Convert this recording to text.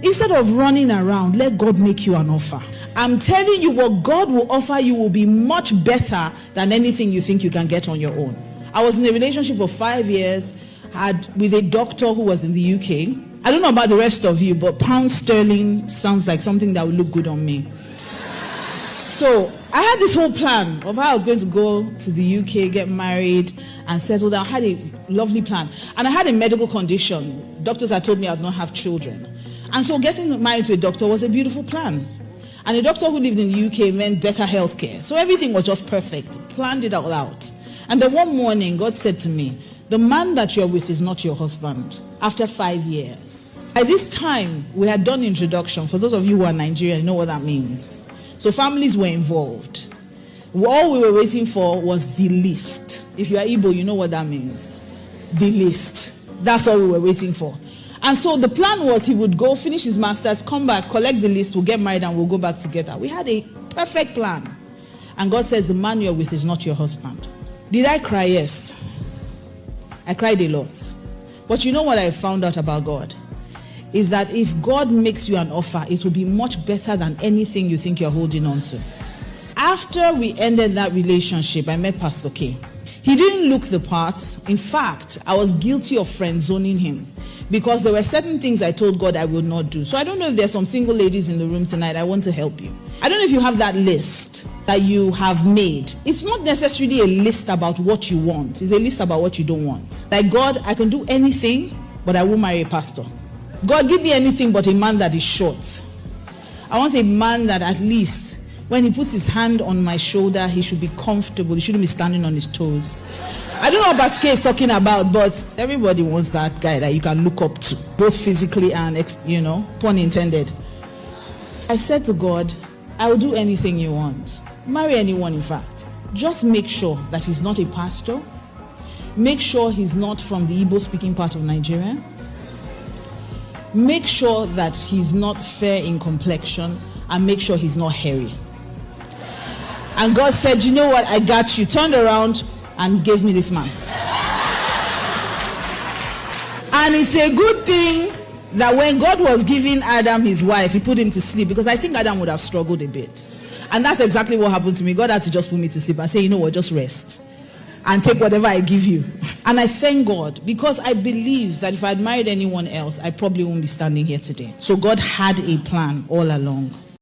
Instead of running around, let God make you an offer. I'm telling you, what God will offer you will be much better than anything you think you can get on your own. I was in a relationship for 5 years, with a doctor who was in the UK. I don't know about the rest of you, but pound sterling sounds like something that would look good on me. So I had this whole plan of how I was going to go to the UK, get married, and settle down. I had a lovely plan. And I had a medical condition. Doctors had told me I would not have children. And so getting married to a doctor was a beautiful plan. And a doctor who lived in the UK meant better health care. So everything was just perfect. Planned it all out. And then one morning, God said to me, the man that you're with is not your husband. After 5 years. By this time, we had done introduction. For those of you who are Nigerian, you know what that means. So families were involved. All we were waiting for was the list. If you are Igbo, you know what that means. The list. That's all we were waiting for. And so the plan was he would go, finish his master's, come back, collect the list, we'll get married and we'll go back together. We had a perfect plan. And God says, the man you're with is not your husband. Did I cry? Yes. I cried a lot. But you know what I found out about God? Is that if God makes you an offer, it will be much better than anything you think you're holding on to. After we ended that relationship, I met Pastor K. He didn't look the part. In fact, I was guilty of friend zoning him because there were certain things I told God I would not do. So I don't know if there's some single ladies in the room tonight. I want to help you. I don't know if you have that list that you have made. It's not necessarily a list about what you want. It's a list about what you don't want. Like, God, I can do anything, but I won't marry a pastor. God, give me anything but a man that is short. I want a man that at least when he puts his hand on my shoulder, he should be comfortable. He shouldn't be standing on his toes. I don't know what Pastor K is talking about, but everybody wants that guy that you can look up to, both physically and, pun intended. I said to God, I will do anything you want. Marry anyone, in fact. Just make sure that he's not a pastor. Make sure he's not from the Igbo-speaking part of Nigeria. Make sure that he's not fair in complexion, and make sure he's not hairy. And God said, you know what, I got you. Turned around and gave me this man. And it's a good thing that when God was giving Adam his wife, he put him to sleep, because I think Adam would have struggled a bit. And that's exactly what happened to me. God had to just put me to sleep and say, you know what, just rest and take whatever I give you. And I thank God, because I believe that if I had married anyone else, I probably wouldn't be standing here today. So God had a plan all along.